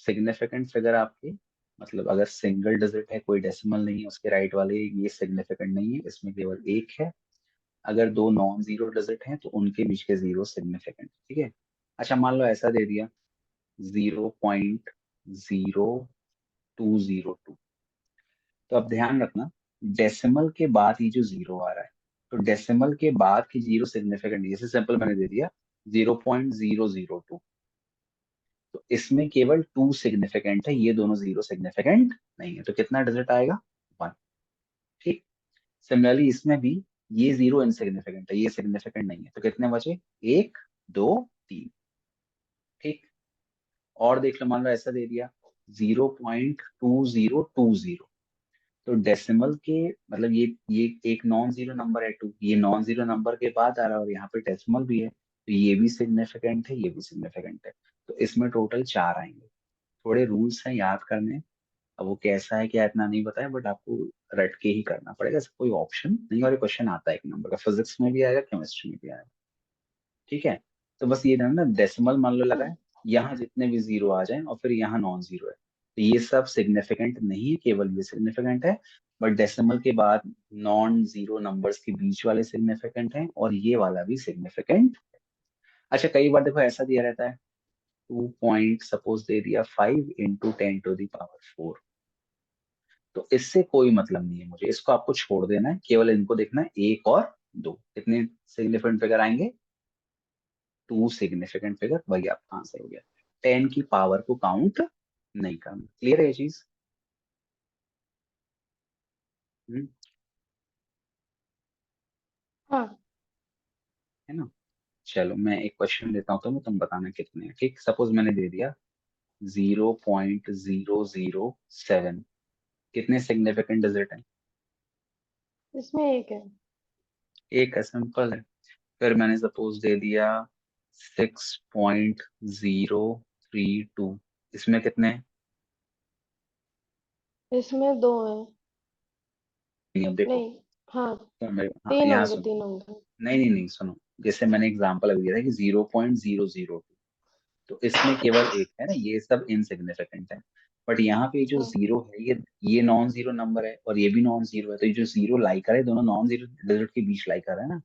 Significant figure आपके, मतलब अगर सिंगल डिजिट है, कोई डेसिमल नहीं है उसके राइट वाले, ये सिग्निफिकेंट नहीं है, इसमें केवल एक है। अगर दो नॉन जीरो डिजिट हैं तो उनके बीच के जीरो सिग्निफिकेंट, ठीक है। अच्छा मान लो ऐसा दे दिया 0.0202, तो अब ध्यान रखना डेसिमल के बाद ये जो जीरो आ रहा है, तो डेसिमल के बाद की जीरो सिग्निफिकेंट, जैसे सिंपल मैंने दे दिया 0.002, तो इसमें केवल टू सिग्निफिकेंट है, ये दोनों जीरो सिग्निफिकेंट नहीं है, तो कितना डिजिट आएगा, वन। ठीक। सिमिलरली इसमें भी ये जीरो इनसिग्निफिकेंट है, ये सिग्निफिकेंट नहीं है, तो कितने बचे, एक, दो, तीन। ठीक। और देख लो, मान लो ऐसा दे दिया 0.2020, तो डेसिमल के मतलब ये एक नॉन जीरो नंबर है टू, ये नॉन जीरो नंबर के बाद आ रहा है और यहाँ पे डेसिमल भी है, तो ये भी सिग्निफिकेंट है, ये भी सिग्निफिकेंट है, तो इसमें टोटल चार आएंगे। थोड़े रूल्स हैं याद करने, अब वो कैसा है क्या इतना नहीं बताया, बट आपको रट के ही करना पड़ेगा, ऐसा कोई ऑप्शन नहीं, और ये क्वेश्चन आता है एक नंबर का, फिजिक्स में भी आएगा, केमिस्ट्री में भी आएगा। ठीक है। तो बस ये ध्यान ना, डेसिमल मान लो लगाए, यहाँ जितने भी जीरो आ जाए और फिर यहाँ नॉन जीरो है, तो ये सब सिग्निफिकेंट नहीं है, केवल ये सिग्निफिकेंट है। बट डेसिमल के बाद नॉन जीरो नंबर्स के बीच वाले सिग्निफिकेंट हैं और ये वाला भी सिग्निफिकेंट। अच्छा कई बार देखो ऐसा दिया रहता है 2 सपोज दे दिया 5 × 10⁴, तो इससे कोई मतलब नहीं है मुझे, इसको आपको छोड़ देना है, केवल इनको देखना है, एक और दो कितने सिग्निफिकेंट फिगर आएंगे, टू सिग्निफिकेंट फिगर, वही आपका आंसर हो गया। 10 की पावर को काउंट नहीं करना, क्लियर है ये चीज। हम्म, हाँ। है ना। चलो मैं एक क्वेश्चन देता हूँ, तुम बताना कितने हैं। ठीक, सपोज मैंने दे दिया 0.007, कितने सिग्निफिकेंट डिजिट है, इसमें एक है। एक है, सिंपल है। फिर मैंने सपोज दे दिया 6.032, इसमें कितने हैं? इसमें दो है। नहीं, अब देखो, नहीं। हाँ। हाँ तीन यहाँ होंगे, सुनो, तीन होंगे। नहीं नहीं नहीं सुनो, जैसे मैंने एग्जांपल अभी दिया था कि 0.002, तो इसमें केवल एक है ना, ये सब इनसिग्निफिकेंट है। बट यहाँ पे जो हाँ। जीरो है, ये नॉन जीरो नंबर है और ये भी नॉन जीरो है, तो ये जो जीरो लाई कर है, दोनों नॉन जीरो डिजिट के बीच लाई कर है ना,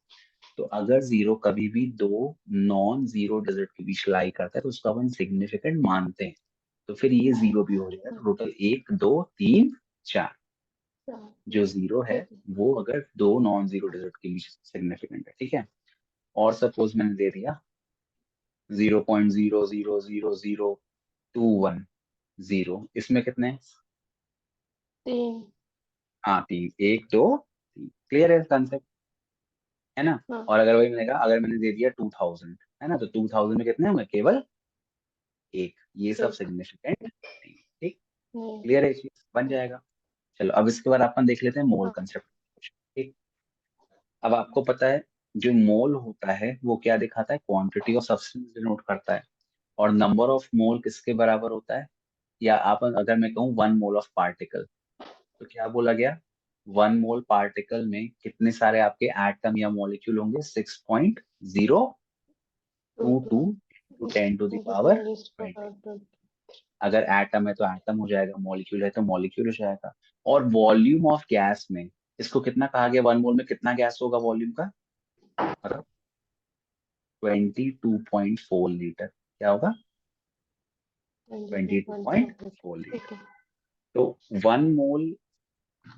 तो अगर जीरो कभी भी दो नॉन जीरो डिजिट के बीच लाई करता है तो उसको अपन सिग्निफिकेंट मानते हैं, तो फिर ये जीरो भी हो जाएगा, तो हाँ, टोटल एक, दो, तीन, चार। हाँ, जो जीरो है ठीक है। वो अगर दो नॉन जीरो डिजिट के बीच सिग्निफिकेंट है, ठीक है। और सपोज मैंने दे दिया 0.00021, इसमें कितने हैं? तीन। हाँ तीन, एक, दो, तीन, क्लियर है कंसेप्ट, है ना। हाँ। और अगर वही मैंने कहा, अगर मैंने दे दिया 2000, है ना, तो 2000 में कितने होंगे, केवल एक, ये सब एक। सिग्निफिकेंट नहीं। ठीक, नहीं। क्लियर है, चीज बन जाएगा। चलो अब इसके बाद अपन देख लेते हैं मोल हाँ। कंसेप्ट। ठीक। अब आपको पता है जो मोल होता है वो क्या दिखाता है, क्वांटिटी ऑफ सब्सटेंस डिनोट करता है, और नंबर ऑफ मोल किसके बराबर होता है, या आप अगर मैं कहूँ 1 मोल ऑफ पार्टिकल, तो क्या बोला गया, 1 मोल पार्टिकल में कितने सारे आपके एटम या मॉलिक्यूल होंगे, 6.022 टू टू। टू 10⁻²। टू। अगर एटम है तो एटम हो जाएगा, मॉलिक्यूल है तो मॉलिक्यूल हो जाएगा। और वॉल्यूम ऑफ गैस में इसको कितना कहा गया, 1 मोल में कितना गैस होगा वॉल्यूम का, मतलब 22.4 लीटर, क्या होगा, twenty two twenty two point point four four ठीक लीटर है। तो 1 मोल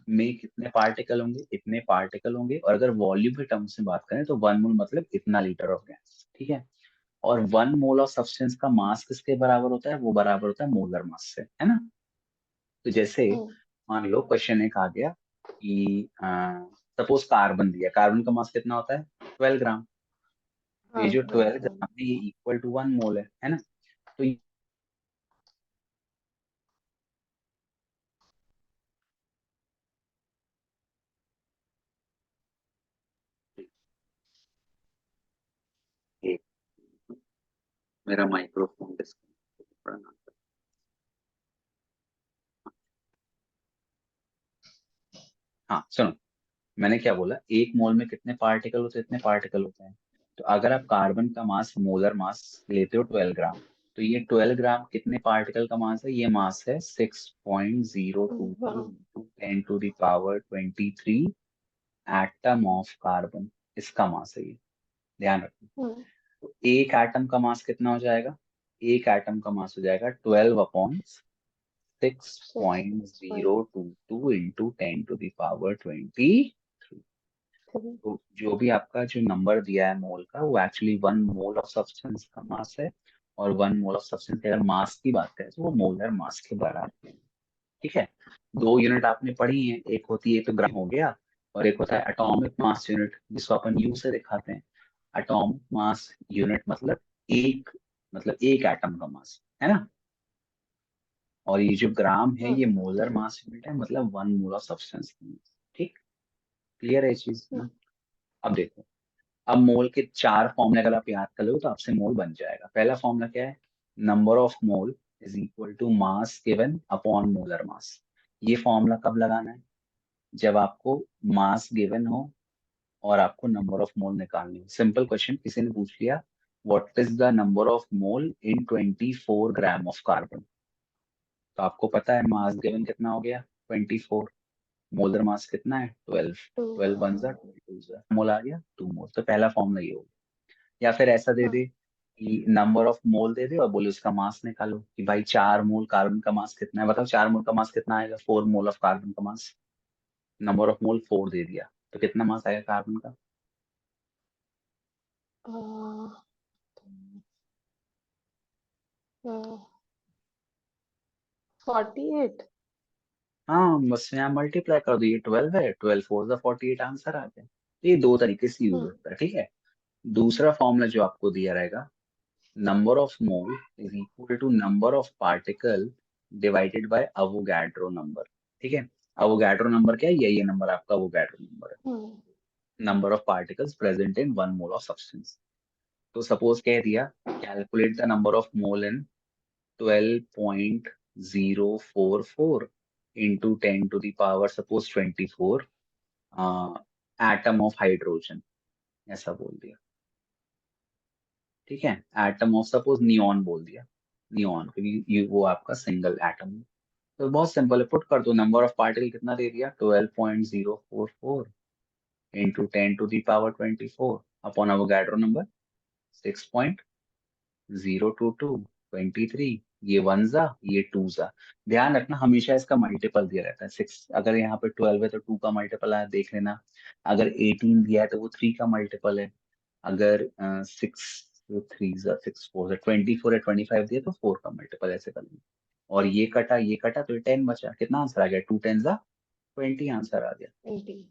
में कितने पार्टिकल होंगे, इतने पार्टिकल होंगे, और अगर वॉल्यूम के टर्म्स में बात करें तो 1 मोल मतलब इतना लीटर ऑफ गैस, ठीक है। और 1 मोल ऑफ सब्सटेंस का मास किसके बराबर होता है, वो बराबर होता है मोलर मास से, है ना। तो जैसे हम्म। मान लो क्वेश्चन एक आ गया कि सपोज कार्बन दिया, कार्बन का मास कितना होता है, 12 ग्राम, तो ये हाँ, जो 12 12 ग्राम। ग्राम है ये इक्वल टू 1 मोल है ना। तो ये मेरा माइक्रोफोन डिस्कनेक्ट पड़ना। हाँ सुनो, मैंने क्या बोला, 1 मोल में कितने पार्टिकल होते हैं, इतने पार्टिकल होते हैं। तो अगर आप कार्बन का मास, मोलर मास लेते हो 12 ग्राम, तो ये 12 ग्राम कितने पार्टिकल का मास है? ये मास है 6.022 one. Into 10 to the power 23 atom of carbon, इसका मास है ये, ध्यान रखना। तो एक एटम का मास कितना हो जाएगा? एक एटम का मास हो जाएगा 12/6.022 इंटू 10 to the power 23। तो जो भी आपका जो नंबर दिया है मोल का, वो एक्चुअली 1 मोल ऑफ सब्सटेंस का मास है। और 1 मोल ऑफ सब्सटेंस की अगर मास की बात करें तो वो मोलर मास के बराबर है। ठीक है। दो यूनिट आपने पढ़ी है, एक होती है तो ग्राम हो गया, और एक होता है एटॉमिक मास यूनिट, जिसको अपन यू से दिखाते हैं। एटॉमिक मास यूनिट एक मतलब एक एटम का मास है ना। और ये जो ग्राम है ये मोलर मास यूनिट है, मतलब 1 मोल ऑफ सब्सटेंस। ठीक, क्लियर है ये चीज ना। अब देखो, अब मोल के 4 फॉर्मूले अगर आप याद कर लो तो आपसे मोल बन जाएगा। पहला फॉर्मूला क्या है? Number of mole is equal to mass given upon molar mass. ये फॉर्मूला कब लगाना है? जब आपको मास गिवन हो और आपको नंबर ऑफ मोल निकालनी हो। सिंपल क्वेश्चन, किसी ने पूछ लिया what is the number of mole in 24 gram of carbon, तो आपको पता है मास गिवन कितना हो गया 24, मोलर मास कितना है 12। टू। 12 वन जा 2 जा, मोल आ गया 2 मोल। तो पहला फॉर्मूला ये हो गया। या फिर ऐसा दे दे कि नंबर ऑफ मोल दे दे और बोले उसका मास निकालो, कि भाई 4 मोल कार्बन का मास कितना है, बताओ 4 मोल का मास कितना आएगा? 4 मोल ऑफ कार्बन का मास। नंबर ऑफ मोल 4 दे दिया, तो कितना मास आएगा कार्बन का? 48। हाँ, बस यहाँ मल्टीप्लाई कर दो, ये 12 है, 12 4 जा 48, आंसर आ गया। तो ये दो तरीके से यूज होता है। ठीक है। दूसरा फॉर्मूला जो आपको दिया रहेगा, number of mole is equal to number of particle divided by Avogadro number. ठीक है। अवोगाड्रो नंबर क्या है? ये नंबर आपका अवोगाड्रो नंबर है, number of particles present in 1 mole of substance. तो सपोज कह दिया calculate the number of mole in 12.044 into 10 to the power suppose 24 atom of hydrogen, ऐसा बोल दिया। ठीक है। एटम ऑफ सपोज नियॉन बोल दिया, नियॉन, क्योंकि वो आपका सिंगल एटम है। तो बहुत सिंपल है, पुट कर दो। नंबर ऑफ पार्टिकल कितना दे दिया 12.044 into 10 to the power 24 upon Avogadro number 6.022 23। ये वन जा, ये टू जा। ध्यान रखना हमेशा इसका मल्टीपल दिया रहता है 6। अगर यहाँ पे 12 है तो 2 का मल्टीपल आया, देख लेना। अगर 18 दिया है तो वो 3 का मल्टीपल है। अगर 6 3 जा 6 4 जा 24 है, 25 दिया तो 4 का मल्टीपल, ऐसे कर लेना। और ये कटा तो ये 10 बचा। कितना आंसर आ गया? 2 10 जा 20 आंसर आ गया। 20।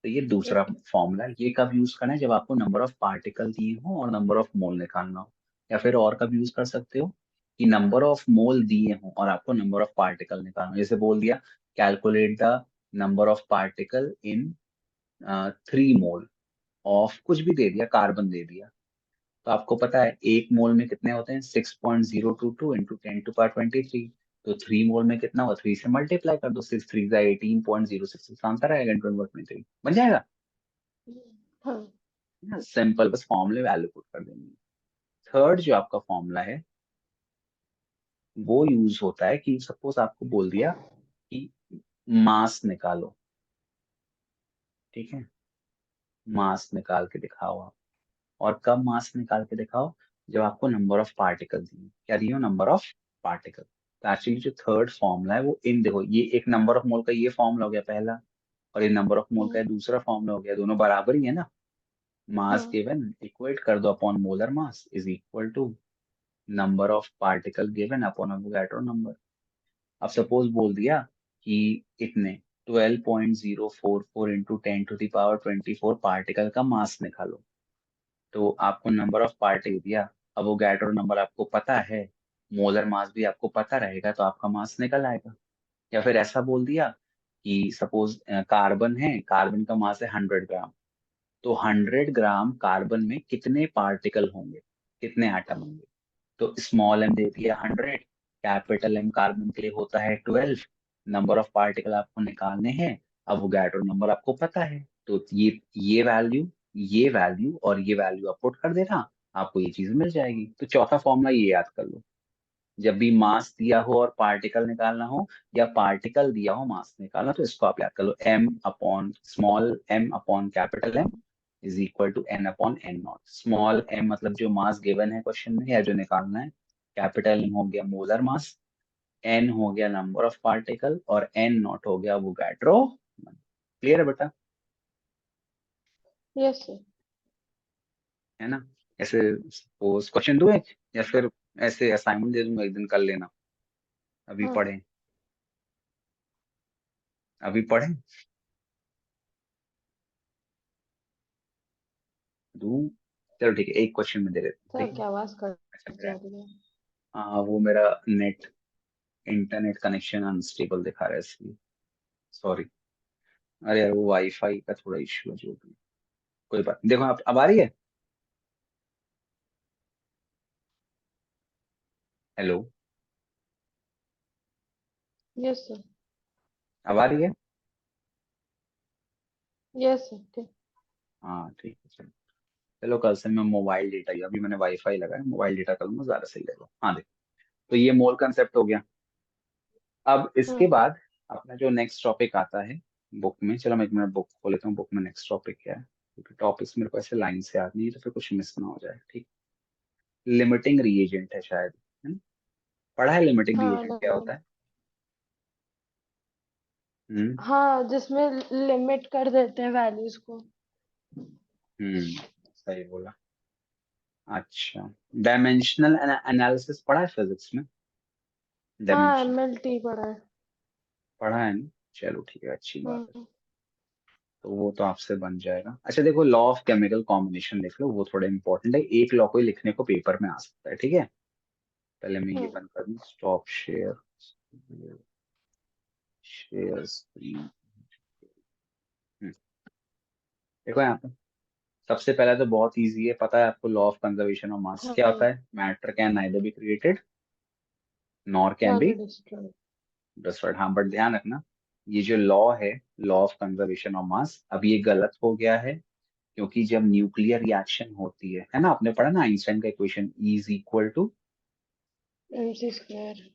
तो ये दूसरा फॉर्मूला, ये कब यूज करना है? जब आपको नंबर ऑफ पार्टिकल दिए हो और नंबर ऑफ मोल निकालना हो। या फिर और कब यूज कर सकते हो कि नंबर ऑफ मोल दिए हो और आपको नंबर ऑफ पार्टिकल निकालना हो। जैसे बोल दिया calculate the number of particle in 3 mole of कुछ भी दे दिया, कार्बन दे दिया। तो आपको पता है 1 मोल में कितने होते हैं? 6.022 इंटू 10 to the power 23। तो 3 मोल में कितना हुआ? 3 से मल्टीप्लाई कर दो, 6 3 जा 18.06, आंसर आएगा 21/3, बन जाएगा। हाँ। सिंपल, बस फॉर्मूले वैल्यू पुट कर देंगे। थर्ड जो आपका फॉर्मूला है वो यूज होता है कि सपोज आपको बोल दिया कि मास निकालो। ठीक है। मास निकाल के दिखाओ आप। और कब मास निकाल के दिखाओ? जब आपको नंबर ऑफ पार्टिकल दिए। क्या दिए? Number of particle. तो एक्चुअली जो थर्ड फॉर्मूला है वो इन, देखो ये एक नंबर ऑफ मोल का ये फॉर्मूला हो गया पहला, और ये नंबर ऑफ मोल का दूसरा फॉर्मूला हो गया, दोनों बराबर ही है ना। मास गिवन इक्वेट कर दो upon molar mass is equal to number of particle given upon Avogadro number. अब सपोज बोल दिया कि इतने 12.044 into 10 to the power 24 particle का मास निकालो। तो आपको नंबर ऑफ पार्टिकल दिया, अवोगाड्रो नंबर आपको पता है, मोलर मास भी आपको पता रहेगा, तो आपका मास निकल आएगा। या फिर ऐसा बोल दिया कि सपोज कार्बन है, कार्बन का मास है 100 ग्राम। तो 100 ग्राम कार्बन में कितने पार्टिकल होंगे, कितने एटम होंगे? तो स्मॉल एम दे दिया 100, कैपिटल एम कार्बन के लिए होता है 12। नंबर ऑफ पार्टिकल आपको निकालने हैं, अवोगाड्रो नंबर आपको पता है, तो ये वैल्यू, ये वैल्यू और ये वैल्यू आप पुट कर देना, आपको ये चीज मिल जाएगी। तो चौथा फॉर्मूला ये याद कर लो। जब भी मास दिया हो और पार्टिकल निकालना हो, या पार्टिकल दिया हो मास निकालना, तो इसको आप याद कर लो, M upon small M upon capital M is equal to N upon N naught. Small M मतलब जो मास गिवन है क्वेश्चन में या जो निकालना है, कैपिटल एम हो गया मोलर मास, एन हो गया नंबर ऑफ पार्टिकल, और एन नॉट हो गया वोगाड्रो। क्लियर है बेटा? Yes sir. है ना? ऐसे सपोज क्वेश्चन दूं एक, या फिर ऐसे असाइनमेंट दे दूंगा, एक दिन कर लेना। अभी हाँ पढ़ें? अभी पढ़ें? दूं? चलो ठीक है, एक क्वेश्चन में दे देता हूँ, सर, ठीक है? आपकी आवाज कट अच्छा जा रही है। हाँ, वो मेरा नेट इंटरनेट कनेक्शन अनस्टेबल दिखा रहा है इसलिए, सॉरी। अरे यार, वो वाईफाई का थोड़ा इश्यू है जो भी। कोई बात नहीं। देखो, आप अब आ रही है? हेलो? Yes sir. अब आ रही है? यस सर, ठीक। हाँ ठीक है, चलो। चलो, कल से मैं मोबाइल डेटा, अभी मैंने वाईफाई लगाया, मोबाइल डेटा करूंगा, ज्यादा सही रहेगा। हाँ देखो, तो ये मोल कंसेप्ट हो गया। अब इसके हाँ बाद अपना जो नेक्स्ट टॉपिक आता है बुक में, चलो मैं एक मिनट बुक खोल लेता हूँ, बुक में नेक्स्ट टॉपिक क्या है, क्योंकि टॉपिक्स मेरे को ऐसे लाइन से याद नहीं है, तो फिर कुछ मिस ना हो जाए, ठीक? लिमिटिंग रिएजेंट है शायद, है ना? पढ़ा है लिमिटिंग हाँ रिएजेंट क्या होता है? हम्म। हाँ, जिसमें लिमिट कर देते हैं वैल्यूज को। सही बोला। अच्छा, डायमेंशनल एनालिसिस पढ़ा है फिजिक्स में? हाँ, डायमेंशन एमएलटी पढ़ा है। पढ़ा है ना? चलो ठीक है, अच्छी बात है। हम्म। तो वो तो आपसे बन जाएगा। अच्छा देखो, लॉ ऑफ केमिकल कॉम्बिनेशन लिख लो, वो थोड़ा इंपॉर्टेंट है, एक लॉ को ही लिखने को पेपर में आ सकता है, ठीक है? पहले मैं ये हम्म। बंद कर दूं, स्टॉप शेयर, शेयर स्क्रीन। देखो यहाँ पे सबसे पहले तो बहुत इजी है, पता है आपको, law of conservation of mass क्या होता हाँ, है? Matter can neither be created nor can not be be destroyed. Destroyed. हाँ, बट ध्यान रखना, ये जो लॉ है, law of conservation of mass, अब ये गलत हो गया है, क्योंकि जब न्यूक्लियर रिएक्शन होती है ना, आपने पढ़ा ना आइंस्टाइन का equation, E is equal to, MC square.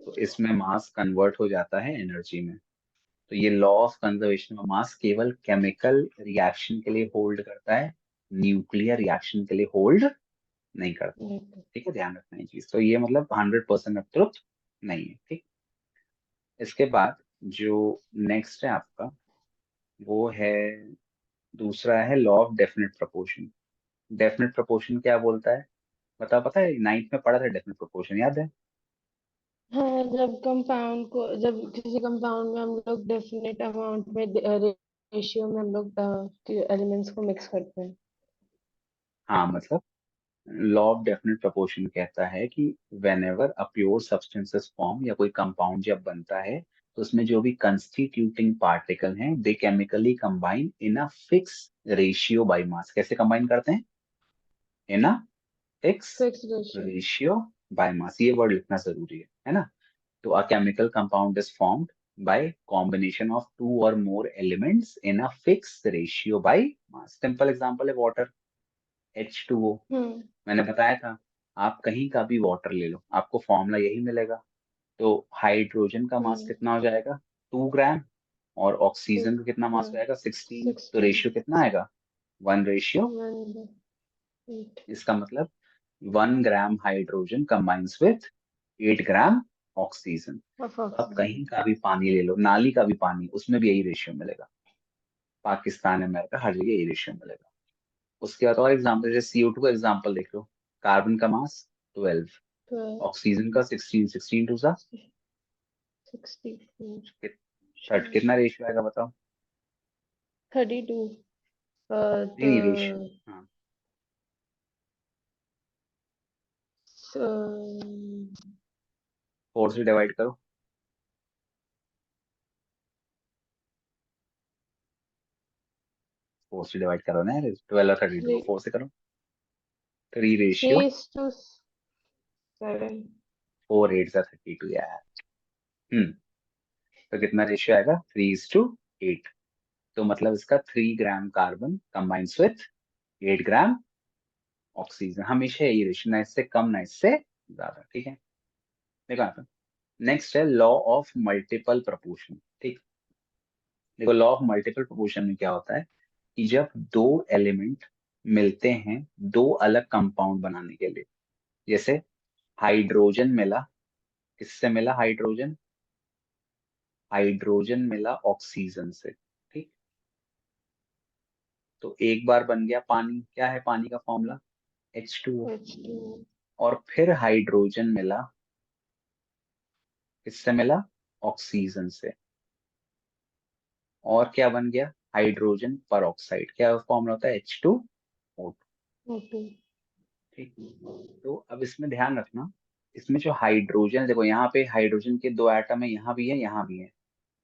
तो इसमें मास कन्वर्ट हो जाता है एनर्जी में। तो ये law of conservation of mass केवल केमिकल रिएक्शन के लिए होल्ड करता है, न्यूक्लियर रिएक्शन के लिए होल्ड नहीं करता। ठीक है, ध्यान रखना ये चीज, तो ये मतलब 100% ट्रुथ नहीं है, ठीक? इसके बाद जो नेक्स्ट है आपका, वो है, दूसरा है law of definite proportion. Definite proportion क्या बोलता है? पता है, नाइन्थ में पढ़ा था डेफिनेट प्रोपोर्शन, याद है? हाँ, जब किसी कंपाउंड में हम लोग डेफिनेट अमाउंट में रेशियो में हम लोग एलिमेंट्स को मिक्स करते हैं। हाँ मतलब, लॉ ऑफ डेफिनेट प्रोपोर्शन कहता है कि when ever a pure substances form, या कोई कंपाउंड जब बनता है, तो उसमें जो भी कंस्टिट्यूटिंग पार्टिकल हैं, they chemically combine in a fix ratio by mass. कैसे कंबाइन करते हैं? In a fix fix ratio. Ratio by mass, ये वर्ड लिखना जरूरी है ना? तो a chemical compound is formed by combination of two or more elements in a fixed ratio by mass. Simple example है water, H2O। हम्म। मैंने बताया था, आप कहीं का भी वाटर ले लो, आपको फॉर्मूला यही मिलेगा। तो हाइड्रोजन का मास हम्म। कितना हो जाएगा? 2 ग्राम। और टू। ऑक्सीजन का कितना हाँ, मास हो जाएगा? 16। तो 16। रेशियो कितना आएगा? 1:8। 1/8 इसका मतलब 1 gram hydrogen combines with 8 gram oxygen. Of तो आप ऑक्सीजन। कहीं का भी पानी ले लो, नाली का भी पानी, उसमें भी यही रेशियो मिलेगा। पाकिस्तान, अमेरिका, हर जगह यही रेशियो मिलेगा। उसके बाद और एग्जाम्पल, जैसे CO2 का एग्जाम्पल देख लो, कार्बन का मास 12, 12। ऑक्सीजन का 16, 16 टू सा 64। कितना रेशियो आएगा बताओ? 32। नहीं तो नहीं, रेशियो। हाँ, 4 से डिवाइड करो। 4 से डिवाइड करो ना यार, 12 और 32 थ्री। को 4 से करो। 3 रेशियो 3:7। 4 8 सा 32 यार। हम्म। तो कितना रेशियो आएगा? 3:8। तो मतलब इसका 3 gram carbon combines with 8 gram oxygen. हमेशा यही रेशियो, ना इससे कम ना इससे ज्यादा, ठीक है? देखो यहाँ पे नेक्स्ट है लॉ ऑफ मल्टीपल प्रोपोर्शन। ठीक, देखो लॉ ऑफ मल्टीपल प्रोपोर्शन में क्या होता है कि जब दो एलिमेंट मिलते हैं दो अलग कंपाउंड बनाने के लिए, जैसे हाइड्रोजन मिला, किससे मिला हाइड्रोजन, हाइड्रोजन मिला ऑक्सीजन से। ठीक, तो एक बार बन गया पानी, क्या है पानी का फॉर्मूला H2O। H2. और फिर हाइड्रोजन मिला, किससे मिला, ऑक्सीजन से, और क्या बन गया, हाइड्रोजन पर ऑक्साइड, क्या फॉर्मूला होता है H2O। Okay. ठीक, तो अब इसमें ध्यान रखना, इसमें जो हाइड्रोजन, देखो यहाँ पे हाइड्रोजन के दो एटम है, यहाँ भी है यहाँ भी है,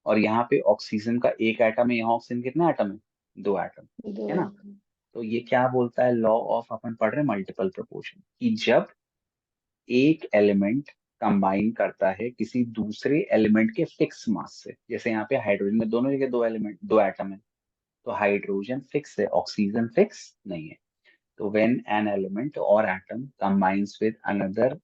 और यहाँ पे ऑक्सीजन का एक एटम है, यहाँ ऑक्सीजन कितने एटम है, दो एटम, है ना। दो. तो ये क्या बोलता है लॉ ऑफ, अपन पढ़ रहे हैं मल्टीपल प्रोपोर्शन, कि जब एक एलिमेंट कंबाइन करता है किसी दूसरे एलिमेंट के फिक्स मास से, जैसे यहाँ पे हाइड्रोजन में दोनों जगह दो एलिमेंट दो एटम है, तो हाइड्रोजन फिक्स है ऑक्सीजन फिक्स नहीं है। तो when an element or atom combines with another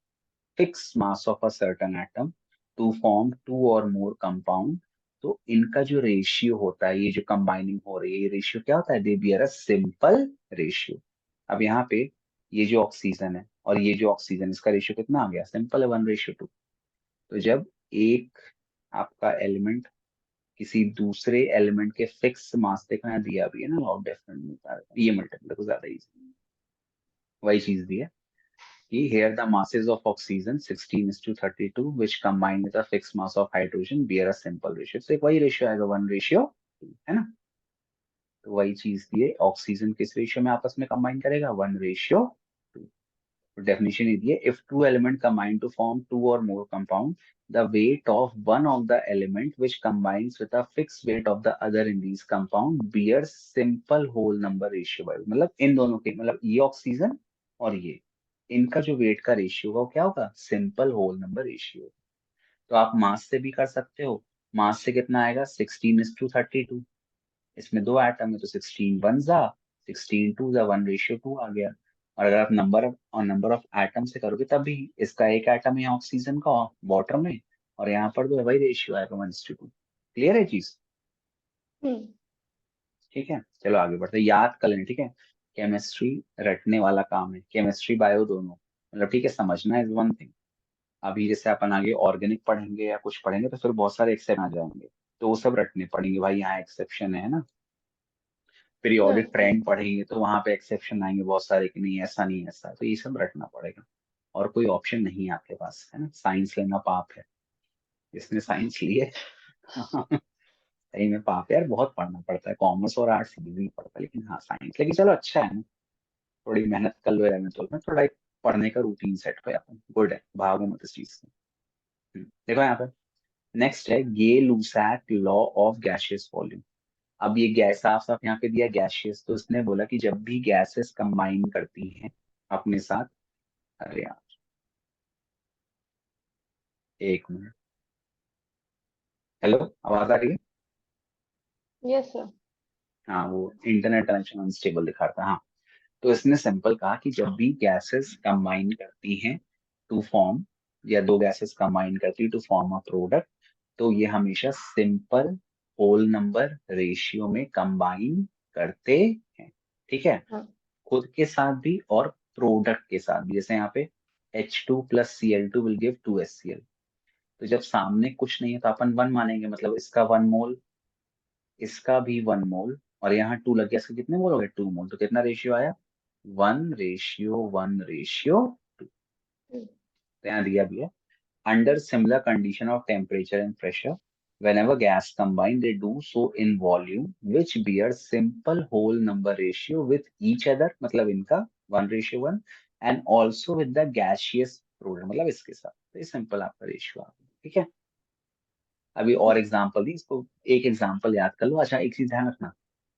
fixed mass of a certain atom to form two or more compound, तो इनका जो रेशियो होता है, ये जो कंबाइनिंग हो रही है, ये रेशियो क्या होता है, दे बियर अ सिंपल रेशियो। अब यहाँ पे ये जो ऑक्सीजन है और ये जो ऑक्सीजन, इसका रेशियो कितना आ गया, सिंपल है 1:2। तो जब एक आपका एलिमेंट किसी दूसरे एलिमेंट के फिक्स मास, देखना दिया भी है ना, लॉ ऑफ डेफिनेट, ये मल्टीपल को ज्यादा इजी, वही चीज दी है कि here the masses of oxygen 16:32 which combined with a fixed mass of hydrogen bear a simple ratio। तो एक वही रेशियो आएगा 1:2, है ना। तो वही चीज दिए, ऑक्सीजन किस रेशियो में आपस में कंबाइन करेगा, 1:2। तो डेफिनेशन ये दिए, if two element combine to form two और more compound, the weight of one of the element which combines with a fixed weight of the other in these compound bears simple whole number ratio by, मतलब इन दोनों के, मतलब ये oxygen और ये, इनका जो वेट का रेशियो होगा वो क्या होगा, सिंपल होल नंबर रेशियो। तो आप मास से भी कर सकते हो, मास से कितना आएगा 16:32, इसमें दो एटम है तो 16 1 जा 16 2 जा 1:2 आ गया। और अगर आप नंबर ऑफ एटम से करोगे तब भी इसका एक एटम है ऑक्सीजन का वाटर में, और यहाँ पर तो वही रेशियो आएगा 1:2। क्लियर है चीज, हम्म. ठीक है। चलो आगे बढ़ते हैं, याद कर लें, ठीक है। केमिस्ट्री रटने वाला काम है, केमिस्ट्री बायो दोनों, मतलब ठीक है, समझना इज वन थिंग। अभी जैसे अपन आगे ऑर्गेनिक पढ़ेंगे या कुछ पढ़ेंगे तो फिर बहुत सारे एक्सेप्शन आ जाएंगे, तो वो सब रटने पड़ेंगे भाई, यहाँ एक्सेप्शन है ना। पीरियोडिक हाँ. ट्रेंड पढ़ेंगे तो वहां पे एक्सेप्शन आएंगे बहुत सारे कि नहीं ऐसा नहीं ऐसा, तो ये सब रटना पड़ेगा। और कोई ऑप्शन नहीं है आपके पास, है ना, साइंस लेना पाप है, जिसने साइंस लिए सही में पाप है यार, बहुत पढ़ना पड़ता है, कॉमर्स और आर्ट्स इजी पड़ता है, लेकिन हाँ साइंस, लेकिन चलो अच्छा है ना, थोड़ी मेहनत कर लो 11th में, थोड़ा एक पढ़ने का रूटीन सेट हो अपन, गुड है, भागो मत इस चीज से। देखो यहाँ पे नेक्स्ट है ये लूसैक लॉ ऑफ गैसियस वॉल्यूम। अब ये गैस साफ साफ यहाँ पे दिया गैसियस, तो इसने बोला कि जब भी गैसेस कंबाइन करती हैं अपने साथ, अरे यार एक मिनट, हेलो, आवाज आ रही है। Yes sir. हाँ वो इंटरनेट कनेक्शन अनस्टेबल दिखा रहा था, हाँ। तो इसने सिंपल कहा कि जब भी गैसेस कंबाइन करती हैं टू फॉर्म, या दो गैसेस कंबाइन करती टू फॉर्म अ प्रोडक्ट, तो ये हमेशा सिंपल होल नंबर रेशियो में कंबाइन करते हैं, ठीक है। हाँ. खुद के साथ भी और प्रोडक्ट के साथ भी, जैसे यहाँ पे H2 + Cl2 will give 2HCl। तो जब सामने कुछ नहीं है तो अपन वन मानेंगे, मतलब इसका 1 मोल, इसका भी 1 मोल, और यहाँ टू लग गया, इसका कितने मोल हो गए, 2 मोल, तो कितना रेशियो आया, 1:1:2। हम्म. तो यहाँ दिया भी है, under similar condition of temperature and pressure, whenever gas combine they do so in volume which bears simple whole number ratio with each other, मतलब इनका 1:1, and also with the gaseous product, मतलब इसके साथ, तो ये सिंपल आपका ratio आ गया, ठीक है। अभी और एग्जांपल दी, इसको एक एग्जांपल याद कर लो। अच्छा एक चीज ध्यान रखना,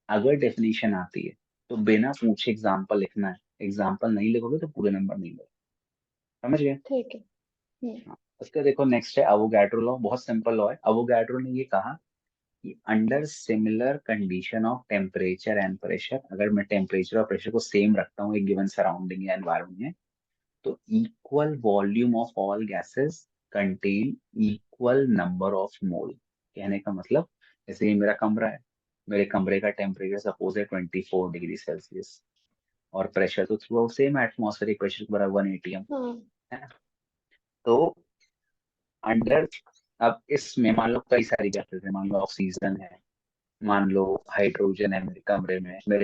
अगर डेफिनेशन आती है तो बिना पूछे एग्जांपल लिखना है, एग्जांपल नहीं लिखोगे तो पूरे नंबर नहीं मिलेगा, समझ गए। ठीक है. हम्म. हाँ, उसका देखो नेक्स्ट है अवोगाड्रो लॉ, बहुत सिंपल लॉ है। अवोगाड्रो ने ये कहा कि under similar condition of temperature and pressure, अगर मैं टेम्परेचर और प्रेशर को सेम रखता हूँ एक गिवन सराउंडिंग या एनवायरमेंट में, तो equal volume of all gases contain equal number of मोल। कहने का मतलब, जैसे ये मेरा कमरा है, मेरे कमरे का टेम्परेचर सपोज है 24 डिग्री सेल्सियस, और प्रेशर तो through out same, atmospheric pressure के बराबर 1 atm हाँ है ना। तो अंडर, अब इसमें मान लो कई सारी गैसेस है, मान लो ऑक्सीजन है, मान लो हाइड्रोजन है, मेरे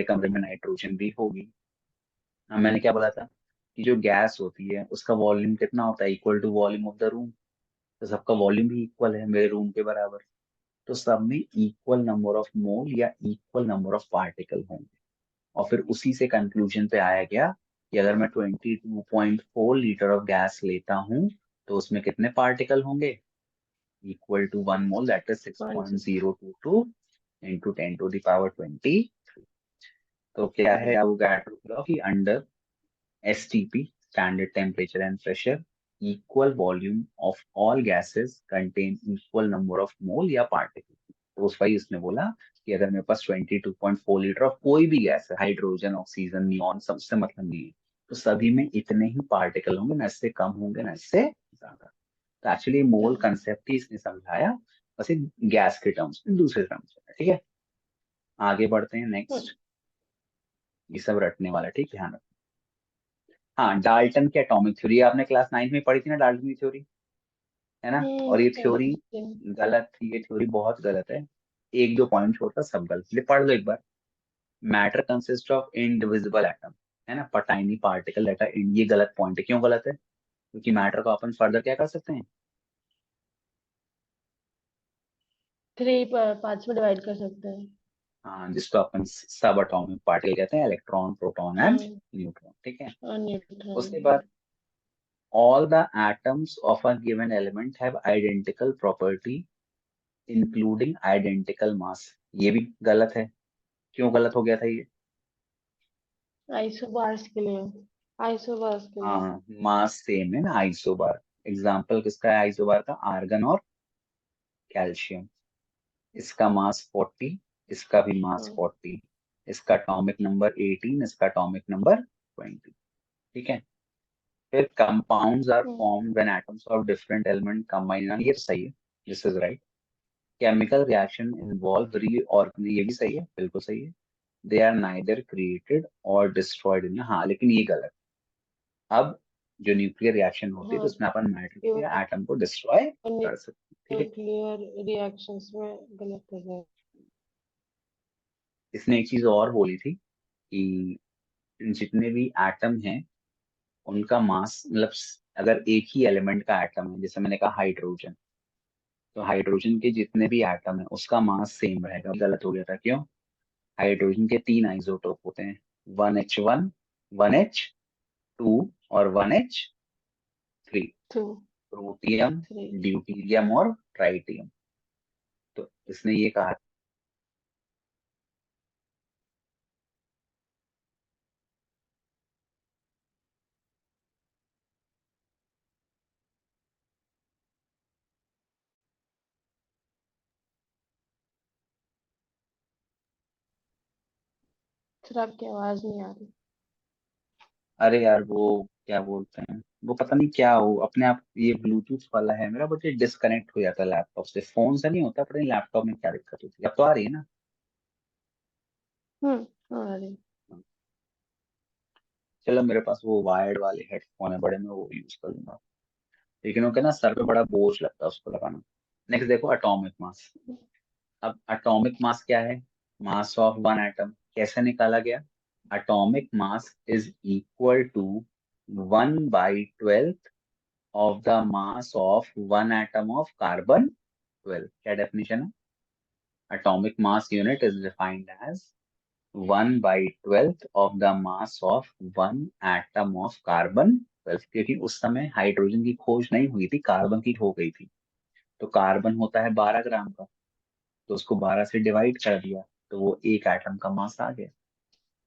कमरे में नाइट्रोजन भी होगी। हाँ, मैंने क्या बोला था कि जो गैस होती है उसका वॉल्यूम कितना होता है, equal to volume of the room. तो सबका वॉल्यूम भी इक्वल है मेरे रूम के बराबर, तो सब में इक्वल नंबर ऑफ मोल या इक्वल नंबर ऑफ पार्टिकल होंगे। और फिर उसी से कंक्लूजन पे आया गया कि अगर मैं 22.4 लीटर ऑफ गैस लेता हूँ तो उसमें कितने पार्टिकल होंगे, equal to 1 mole, that is six कौन point C. Zero two two into 10 to the power 20। तो क्या है, अब गैट कि under STP, standard temperature and pressure, equal volume of all gases contain equal number of mole या particle। तो उस वही उसने बोला कि अगर मेरे पास 22.4 लीटर ऑफ कोई भी गैस है, हाइड्रोजन, ऑक्सीजन, नियॉन, सबसे मतलब नहीं है, तो सभी में इतने ही पार्टिकल होंगे, ना इससे कम होंगे ना इससे ज्यादा। तो एक्चुअली मोल कंसेप्ट ही इसने समझाया, बस एक गैस के टर्म्स में, दूसरे टर्म्स में। ठीक है, आगे बढ़ते हैं नेक्स्ट। ये सब रटने वाला है, ठीक, ध्यान रखो। हाँ, डाल्टन की एटॉमिक थ्योरी आपने क्लास 9 में पढ़ी थी ना, डाल्टन की थ्योरी, है ना। और ये थ्योरी गलत थी, ये थ्योरी बहुत गलत है। एक दो पॉइंट छोड़कर सब गलत, ये पढ़ लो एक बार। Matter consist of indivisible atom, है ना, पर tiny particle that are in, ये गलत पॉइंट है। क्यों गलत है, क्योंकि मैटर को अपन फर्दर क्या कर सकते हैं, 3 पार्ट्स में डिवाइड कर सकते हैं। हाँ, जिसको अपन सब एटॉमिक पार्टिकल कहते हैं, इलेक्ट्रॉन, प्रोटॉन एंड हाँ न्यूट्रॉन। ठीक है, और न्यूट्रॉन। उसके बाद all the atoms of a given element have identical property including identical mass. ये भी गलत है। क्यों गलत हो गया था ये, आइसोबार्स के लिए। आइसोबार्स के लिए। हाँ, मास सेम है ना, आइसोबार। एग्जाम्पल किसका है आइसोबार का, आर्गन और कैल्शियम। इसका मास 40, इसका भी मास हाँ 40, इसका एटॉमिक नंबर 18, इसका एटॉमिक नंबर 20। ठीक है, फिर कंपाउंड्स आर हाँ formed when atoms of different element combine, ये सही है, this is right. Chemical reaction involve reorganization, ये भी सही है, बिल्कुल सही है। दे आर नाइदर क्रिएटेड और डिस्ट्रॉयड इन, हाँ, लेकिन ये गलत। अब जो न्यूक्लियर रिएक्शन होती है तो हाँ उसमें अपन मैटर को ये या एटम को डिस्ट्रॉय कर सकते हैं। ठीक है, न्यूक्लियर रिएक्शंस में गलत कर रहे हैं। इसने एक चीज और बोली थी कि जितने भी एटम हैं उनका मास, मतलब अगर एक ही एलिमेंट का एटम है, जैसे मैंने कहा हाइड्रोजन, तो हाइड्रोजन के जितने भी एटम है उसका मास सेम रहेगा। गलत हो गया था, क्यों, हाइड्रोजन के 3 आइसोटोप होते हैं, 1H1, 1H2 और 1H3, 2 प्रोटियम, 3। ड्यूटीरियम और ट्राइटियम। तो इसने ये कहा, सर आपकी आवाज नहीं आ रही। अरे यार वो क्या बोलते हैं, वो पता नहीं क्या हो, अपने आप ये ब्लूटूथ वाला है मेरा, बट ये डिस्कनेक्ट हो जाता है लैपटॉप से, फोन से नहीं होता, पता नहीं लैपटॉप में क्या दिक्कत होती है। अब तो आ रही है ना। आ रही। चलो, मेरे पास वो वायर्ड वाले हेडफोन है बड़े, मैं वो यूज कर लूंगा, लेकिन वो क्या ना, सर पे बड़ा बोझ लगता है उसको लगाना। नेक्स्ट देखो, एटॉमिक मास। अब एटॉमिक मास क्या है, मास ऑफ वन एटम कैसे निकाला गया, atomic mass is equal to 1/12 of the mass of one atom of carbon 12। क्या डेफिनेशन है, atomic mass unit is defined as 1/12 of the mass of one atom of carbon 12। क्योंकि उस समय hydrogen की खोज नहीं हुई थी, कार्बन की हो गई थी। तो कार्बन होता है 12 ग्राम का, तो उसको 12 से डिवाइड कर दिया, तो वो एक एटम का मास आ गया।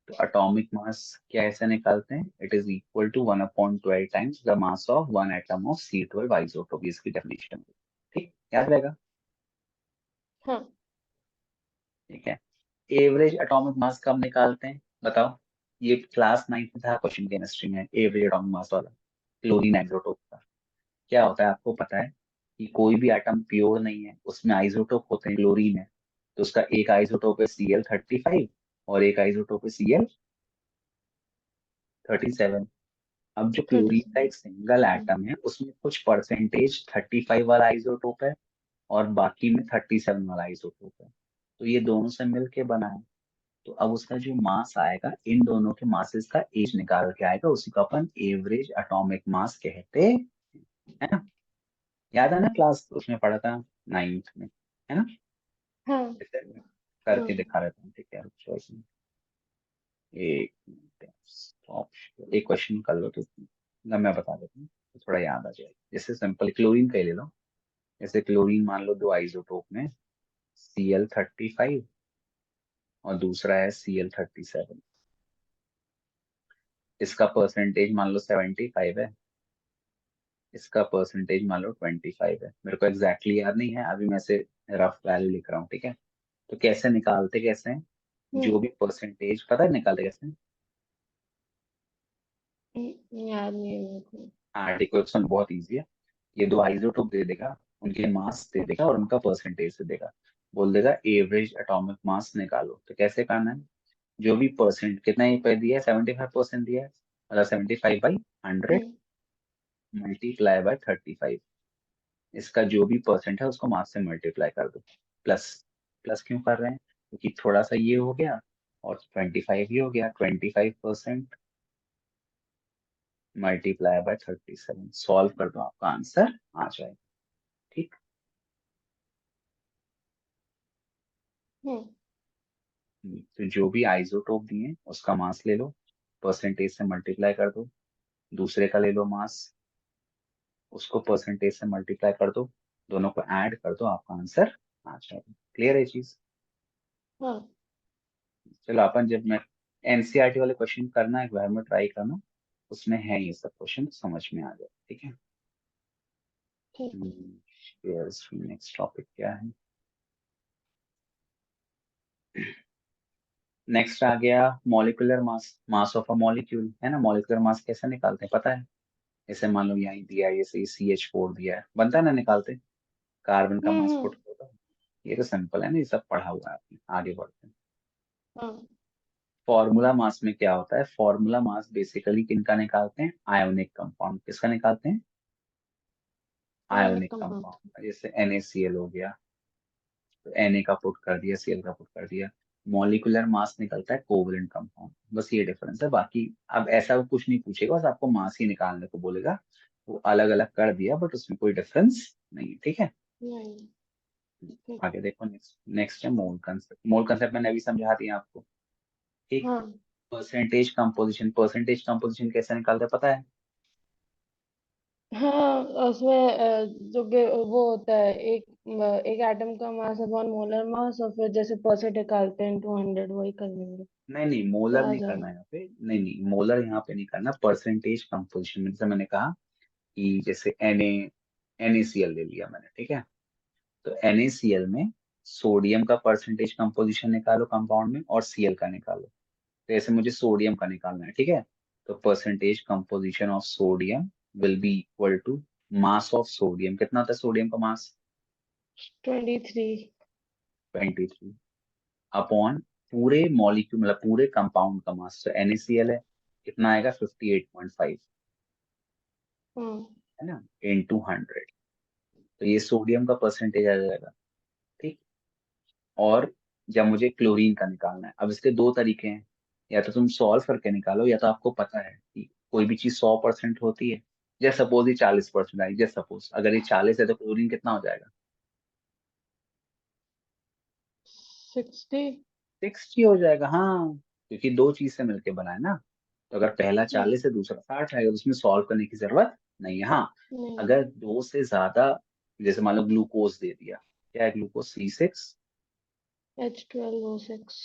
तो एटॉमिक मास कैसे निकालते हैं, it is equal to 1/12 times the mass of one atom of C12 isotope, इसकी डेफिनेशन। ठीक, याद रहेगा। हाँ ठीक है, एवरेज एटॉमिक मास कब निकालते हैं बताओ, ये क्लास 9 में था क्वेश्चन केमिस्ट्री में, एवरेज एटॉमिक मास वाला, क्लोरीन आइसोटोप का। क्या होता है आपको पता है कि कोई भी एटम प्योर नहीं है, उसमें आइसोटोप होते हैं, क्लोरीन है, तो उसका एक आइसोटोप है Cl35 और एक आइसोटोप है Cl37। अब जो थर्टी। क्लोरीन का एक सिंगल एटम है उसमें कुछ परसेंटेज 35 वाला आइसोटोप है और बाकी में 37 वाला आइसोटोप है, तो ये दोनों से मिलके बना है। तो अब उसका जो मास आएगा, इन दोनों के मासेस का एज निकाल के आएगा, उसी को अपन एवरेज एटॉमिक मास कहते हैं, है ना। याद है ना, क्लास उसमें पढ़ा था, 9th में, है ना। हाँ। इसे मैं करके हाँ। दिखा रहता हूँ, ठीक है, रुको एक मिनट, एक मिनट, stop। एक क्वेश्चन कर लो तो ना, मैं बता देता हूँ तो थोड़ा याद आ जाए। जैसे सिंपल क्लोरीन का ही ले लो। जैसे क्लोरीन मान लो दो आइसोटोप में, Cl35 और दूसरा है Cl37। इसका परसेंटेज मान लो 75 है, इसका परसेंटेज मान लो 25 है। मेरे को एग्जैक्टली याद नहीं है अभी, मैं से रफ वैल्यू लिख रहा हूँ, ठीक है। तो कैसे निकालते कैसे हैं, जो हम्म। भी परसेंटेज पता है निकालते कैसे हैं? याद नहीं है मेरे को। हाँ ठीक है, क्वेश्चन बहुत इजी है। ये दो आइसोटोप दे देगा, उनके मास दे देगा और उनका परसेंटेज दे देगा, बोल देगा एवरेज एटॉमिक मास निकालो। तो कैसे करना है, जो भी परसेंट, कितना ये पे दिया है, 75% दिया है, मतलब 75/100 हम्म। Multiply by 35। इसका जो भी परसेंट है उसको मास से मल्टीप्लाई कर दो। प्लस, प्लस क्यों कर रहे हैं, क्योंकि थोड़ा सा ये हो गया और 25 ही हो गया, 25% मल्टीप्लाई बाय 37। सॉल्व कर दो, आपका आंसर आ जाएगा। ठीक। हम्म। तो जो भी आइसोटोप दिए हैं, उसका मास ले लो, परसेंटेज से मल्टीप्लाई कर दो, दूसरे का ले लो मास, उसको परसेंटेज से मल्टीप्लाई कर दो, दोनों को ऐड कर दो, आपका आंसर आ जाएगा। क्लियर है चीज। हाँ। चलो अपन, जब मैं एनसीईआरटी वाले क्वेश्चन करना एक बार में ट्राई करना, उसमें है ये सब क्वेश्चन, समझ में आ जाए, ठीक है। ठीक। नेक्स्ट टॉपिक क्या है, नेक्स्ट आ गया molecular mass, mass of a molecule, है ना। मॉलिक्यूलर मास कैसे निकालते हैं पता है। जैसे मान लो यहाँ दिया है, जैसे CH4 दिया है, बनता है ना निकालते, कार्बन का मास हम्म। 40 होता है। ये तो सिंपल है ना, ये सब पढ़ा हुआ है आपने, आगे बढ़ते हैं। हाँ। फॉर्मूला मास में क्या होता है, फॉर्मूला मास बेसिकली किनका निकालते हैं, आयोनिक कंपाउंड, किसका निकालते हैं, आयनिक आयोनिक कंपाउंड। कंपाउंड। जैसे NaCl हो गया, तो Na का पुट कर दिया, Cl का पुट कर दिया। मॉलिक्यूलर मास निकलता है कोवलेंट कंपाउंड, बस ये डिफरेंस है। बाकी अब ऐसा कुछ नहीं पूछेगा, बस आपको मास ही निकालने को बोलेगा। वो अलग अलग कर दिया, बट उसमें कोई डिफरेंस नहीं है, ठीक है। नहीं। ठीक। आगे देखो, नेक्स्ट नेक्स्ट है मोल कंसेप्ट। मोल कंसेप्ट मैंने अभी समझा दिया आपको, ठीक। हाँ। परसेंटेज कंपोजिशन, परसेंटेज कंपोजिशन कैसे निकालते हैं पता है। हाँ, उसमें वो होता है एक एक एटम का मास अपॉन मोलर मास, और फिर जैसे परसेंट निकालते हैं 200, वही कर लेंगे नहीं नहीं, तो मोलर आ नहीं करना जाएगा। है यहाँ पे, नहीं नहीं, मोलर यहाँ पे नहीं करना, परसेंटेज कंपोजिशन में। जैसे मैंने कहा कि जैसे NaCl ले लिया मैंने, ठीक है। तो NaCl में सोडियम का परसेंटेज कंपोजिशन निकालो कंपाउंड में, और Cl का निकालो। तो ऐसे मुझे सोडियम का निकालना है, ठीक है। तो percentage composition of sodium will be equal to mass of sodium, कितना होता है सोडियम का मास, 23। 23, अपॉन पूरे मॉलिक्यूल, मतलब पूरे कंपाउंड का मास। तो NaCl है, कितना आएगा, 58.5, हाँ। है ना, इंटू 100। तो ये सोडियम का परसेंटेज आ जाएगा, ठीक। और जब मुझे क्लोरीन का निकालना है, अब इसके दो तरीके हैं, या तो तुम सॉल्व करके निकालो, या तो आपको पता है कि कोई भी चीज 100% होती है। जैसे सपोज ये 40% आई, जैसे सपोज अगर ये 40 है तो क्लोरीन कितना हो जाएगा, 60। 60 हो जाएगा, हाँ, क्योंकि दो चीज से मिलके बना है ना। तो अगर पहला हम्म। 40 है दूसरा 60 आएगा, तो उसमें सॉल्व करने की जरूरत नहीं है। हाँ, नहीं। अगर दो से ज्यादा, जैसे मान लो ग्लूकोज दे दिया, क्या है ग्लूकोज, C6। H12O6।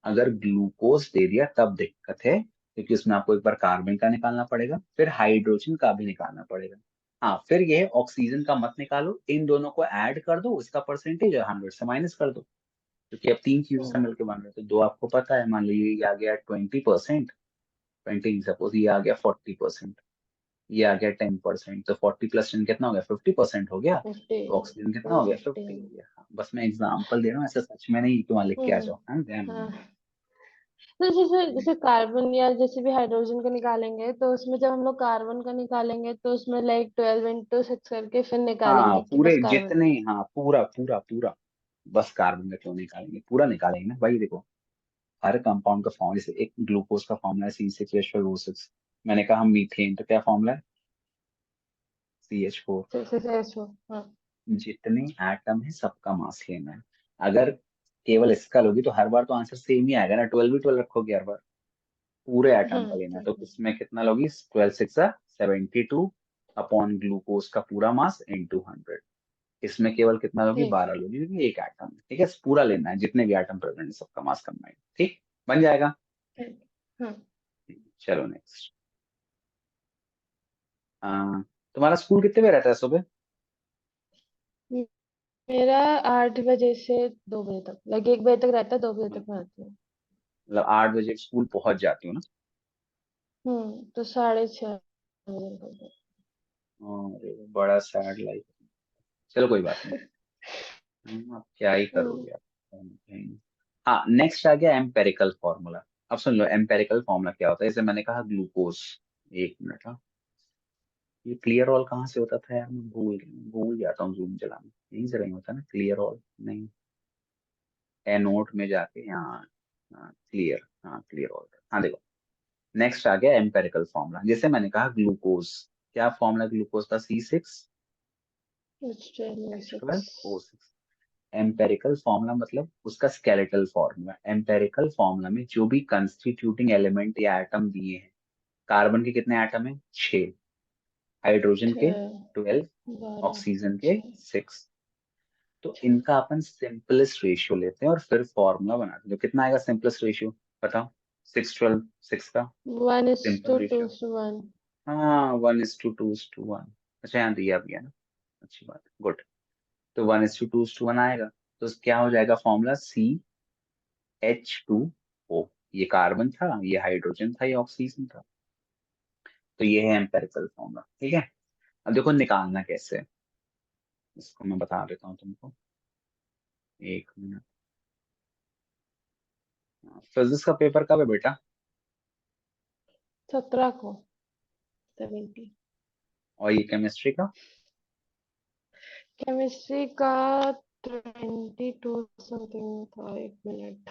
अगर ग्लूकोज दे दिया तब दिक्कत है, क्योंकि उसमें आपको एक बार कार्बन का निकालना पड़ेगा, फिर हाइड्रोजन का भी निकालना पड़ेगा। हाँ, फिर ये है ऑक्सीजन का मत निकालो, इन दोनों को ऐड कर दो, इसका परसेंटेज 100 से माइनस कर दो, क्योंकि अब तीन चीजों से हम्म। मिलकर बन रहे हैं। तो दो आपको पता है, मान लीजिए ये आ गया 20%, 20, सपोज ये आ गया 40%, ये आ गया 10%, तो 40 + 10 कितना हो गया, 50% हो गया। 50। तो ऑक्सीजन कितना हो गया, 50 हो गया। हाँ, बस मैं एग्जाम्पल दे रहा हूँ, ऐसा सच में नहीं कि वहां लिख के आ जाओ, हाँ ध्यान हाँ। रखना। तो जैसे जैसे कार्बन या जैसे भी हाइड्रोजन का निकालेंगे, तो उसमें जब हम लोग कार्बन का निकालेंगे तो उसमें लाइक 12 × 6 करके फिर हाँ निकालेंगे कि पूरे बस कार्बन। जितने, हाँ पूरा पूरा पूरा, बस कार्बन का क्यों निकालेंगे, पूरा निकालेंगे ना भाई। देखो हर कंपाउंड का फॉर्म, जैसे एक ग्लूकोज का फॉर्मूला है C6H12O6, मैंने कहा मीथेन, तो क्या फॉर्मूला है, CH4। 6 हाँ। जितने एटम है सबका मास लेना है। अगर केवल इसका लोगी तो हर बार तो आंसर सेम ही आएगा ना, 12 भी 12 रखोगे हर बार। पूरे एटम का लेना है, तो इसमें कितना लोगी, 12 × 6 = 72 अपॉन ग्लूकोज का पूरा मास इंटू 100। इसमें केवल कितना लोगी, ठीक 12 लोगी, क्योंकि एक एटम है, ठीक है। पूरा लेना है, जितने भी एटम प्रेजेंट है सबका मास करना है, ठीक, बन जाएगा। ठीक। हाँ। चलो नेक्स्ट। तुम्हारा स्कूल कितने बजे रहता है सुबह, मेरा 8 बजे से 2 बजे तक, लाइक 1 बजे तक रहता है, 2 बजे तक मैं आती हूँ। मतलब 8 बजे स्कूल पहुंच जाती हो ना। तो 6:30 बजे निकलते अरे बड़ा सैड लाइफ। चलो कोई बात नहीं। अब क्या ही हैं। करोगे आप। कहीं- हाँ नेक्स्ट आ गया एम्पेरिकल फॉर्मूला। अब सुन लो एम्पेरिकल फॉर्मूला क्या होता है, जैसे मैंने कहा ग्लूकोज, एक मिनट, हाँ ये क्लियर ऑल कहाँ से होता था यार, मैं भूल जाता हूँ जूम चलाना, यहीं से नहीं होता ना क्लियर ऑल, नहीं एनोट में जाके यहाँ, हाँ क्लियर, हाँ क्लियर ऑल, हाँ देखो नेक्स्ट आ गया एम्पेरिकल फॉर्मूला। जैसे मैंने कहा ग्लूकोज, क्या फॉर्मूला ग्लूकोज का, H12O6। C6H12O6। एम्पेरिकल फॉर्मूला मतलब उसका स्केलेटल फॉर्मूला। एम्पेरिकल फॉर्मूला में जो भी कंस्टिट्यूटिंग एलिमेंट या एटम दिए हैं, कार्बन के कितने एटम है, 6, हाइड्रोजन के 12, 12। ऑक्सीजन के छः। 6। तो इनका अपन सिंपलेस्ट रेशियो लेते हैं और फिर फॉर्मूला बनाते हैं। तो कितना आएगा सिंपलेस्ट रेशियो, बताओ, 6 12 6 का 1:2 सिंपल टू रेशियो। 1। हाँ 1:2 2:1। अच्छा यहाँ दिया भी है ना, अच्छी बात, गुड। तो 1:2 2:1 आएगा। तो क्या हो जाएगा फॉर्मूला, CH2O। ये कार्बन था, ये हाइड्रोजन था, ये ऑक्सीजन था। तो ये है एम्पेरिकल फॉर्मूला, ठीक है। अब देखो निकालना कैसे है, इसको मैं बता देता हूँ तुमको, एक मिनट। फिजिक्स का पेपर कब है बेटा, 17 को, 70। और ये केमिस्ट्री का, केमिस्ट्री का 22 समथिंग था, 1 मिनट।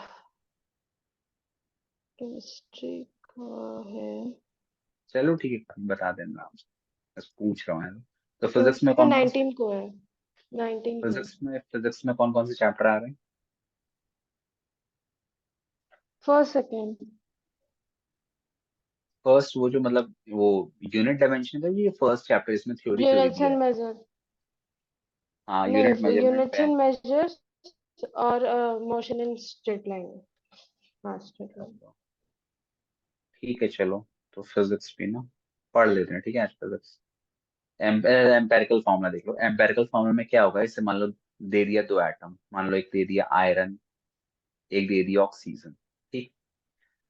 केमिस्ट्री का है, चलो ठीक है बता देना आप, बस पूछ रहा हूँ। तो फिजिक्स में केमिस्ट्री का कौन कौन से, 19 को है। 19 को है। फिजिक्स में कौन कौन से चैप्टर आ रहे हैं, फर्स्ट सेकेंड। फर्स्ट वो जो मतलब वो यूनिट डायमेंशन का, ये फर्स्ट चैप्टर, इसमें थ्योरी थ्योरी यूनिट्स दिया एंड है। मेजर। हाँ यूनिट नहीं, मेजरमेंट यूनिट्स पे। एंड मेजर्स और मोशन इन स्ट्रेट लाइन। हाँ, स्ट्रेट लाइन। ठीक है चलो, तो फिजिक्स भी ना पढ़ लेते हैं, ठीक है आज फिजिक्स। एम्पेरिकल फॉर्मूला देख लो। एम्पेरिकल फॉर्मूला में क्या होगा, इससे मान लो दे दिया दो एटम, मान लो एक दे दिया आयरन, एक दे दिया ऑक्सीजन, ठीक।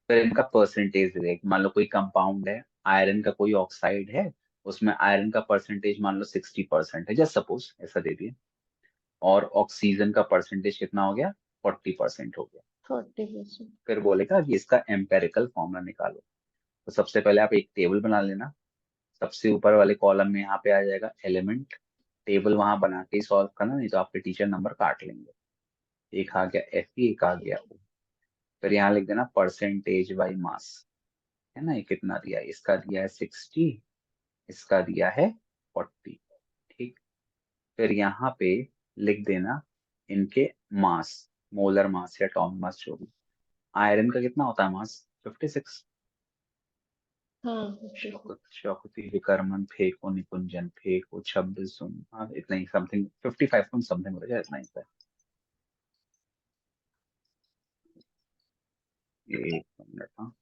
फिर इनका परसेंटेज दे दिया, मान लो कोई कंपाउंड है, आयरन का कोई ऑक्साइड है, उसमें आयरन का परसेंटेज मान लो 60% है, जस्ट सपोज ऐसा दे दिया, और ऑक्सीजन का परसेंटेज कितना हो गया, 40% हो गया। 40%। फिर बोलेगा कि इसका एम्पेरिकल फॉर्मूला निकालो। तो सबसे पहले आप एक टेबल बना लेना, सबसे ऊपर वाले कॉलम में यहाँ पे आ जाएगा एलिमेंट, टेबल वहां बना के सॉल्व करना, नहीं तो आपके टीचर नंबर काट लेंगे। एक आ गया Fe, एक आ गया ठीक O। फिर यहाँ लिख देना परसेंटेज बाई मास, है ना, ये कितना दिया है, इसका दिया है 60, इसका दिया है 40, ठीक। फिर यहाँ पे लिख देना इनके मास, मोलर मास या टॉन मास जो भी। आयरन का कितना होता है मास, 56। है। हाँ, 56। शौकती विकर्मन फेंको निकुंजन फेंको 26 सुन, हाँ इतना ही समथिंग, 55 पॉइंट समथिंग हो जाए, इतना ही था। एक मिनट, हाँ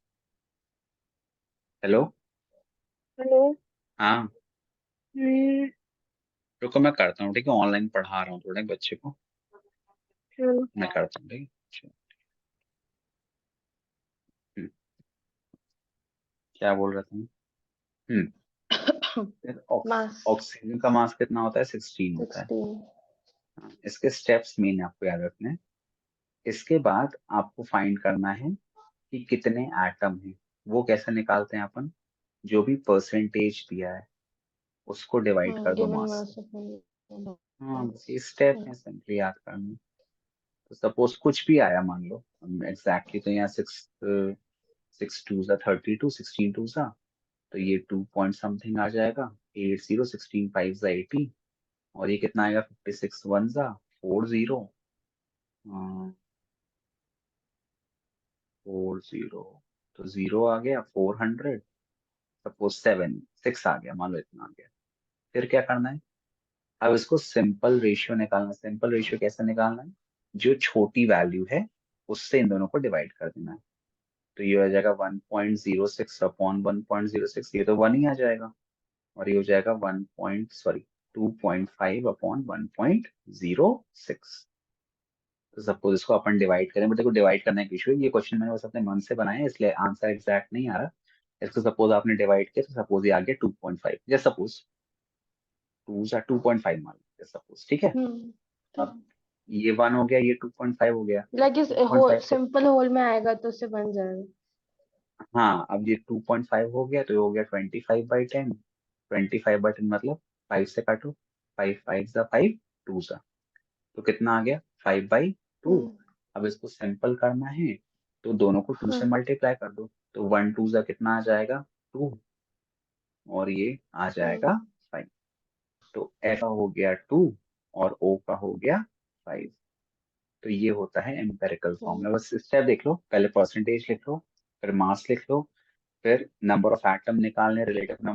हेलो, हेलो। हाँ हम्म। रुको मैं करता हूँ, ठीक है, ऑनलाइन पढ़ा रहा हूँ थोड़े बच्चे को, चलो। मैं करता हूँ, ठीक है। हम्म, क्या बोल रहा था मैं? हम्म फिर मास ऑक्सीजन का मास कितना होता है? 16 होता है। 16। हाँ, इसके स्टेप्स मेन आपको याद रखने हैं। इसके बाद आपको फाइंड करना है कि कितने एटम हैं। वो कैसे निकालते हैं अपन? जो भी परसेंटेज दिया है उसको डिवाइड हाँ, कर दो गिवन मास से। मास ऑफ हाँ, बस ये स्टेप है सिंपली याद करना। तो सपोज कुछ भी आया, मान लो एग्जैक्टली, तो यहाँ 6 6 2 30, 16 2 तो ये 2 पॉइंट समथिंग आ जाएगा। 80, 16 5 80, और ये कितना आएगा? 56 1 40, 40, तो जीरो आ गया। 400, सपोज 6 आ गया, मान लो इतना आ गया। फिर क्या करना है? अब इसको सिंपल रेशियो निकालना है। सिंपल रेशियो कैसे निकालना है? जो छोटी वैल्यू है उससे इन दोनों को डिवाइड कर देना है। तो ये हो जाएगा 1.06 अपॉन 1.06, ये तो 1 ही आ जाएगा। और ये हो जाएगा 2.5 अपॉन 1.06। तो सपोज इसको अपन डिवाइड करें, बट देखो डिवाइड करने का इशू है, ये क्वेश्चन मैंने बस अपने मन से बनाया है इसलिए आंसर एग्जैक्ट नहीं आ रहा। इसको सपोज आपने डिवाइड किया तो सपोज ये आ गया 2.5, जैसे सपोज 2.5 मान लीजिए सपोज, ठीक है। अब ठीक। ये 1 हो गया, ये 2.5 हो गया। लाइक इस टू पॉइंट होल फाइव को सिंपल होल में आएगा तो उससे बन जाएगा। हाँ, अब ये 2.5 हो गया तो ये हो गया 25/10। 25/10 मतलब 5 से काटो। 5 5 5 2 तो कितना आ गया? 5/2। हम्म। अब इसको सिंपल करना है तो दोनों को 2 से हाँ। मल्टीप्लाई कर दो। तो 1 2 कितना आ जाएगा? 2, और ये आ हम्म। जाएगा 5। तो एफ का हो गया 2 और ओ का हो गया 5। तो ये होता है एम्पेरिकल हम्म। फॉर्मूला। बस स्टेप देख लो, पहले परसेंटेज लिख लो, फिर मास लिख लो, फिर नंबर ऑफ एटम निकालने, रिलेटिव नंबर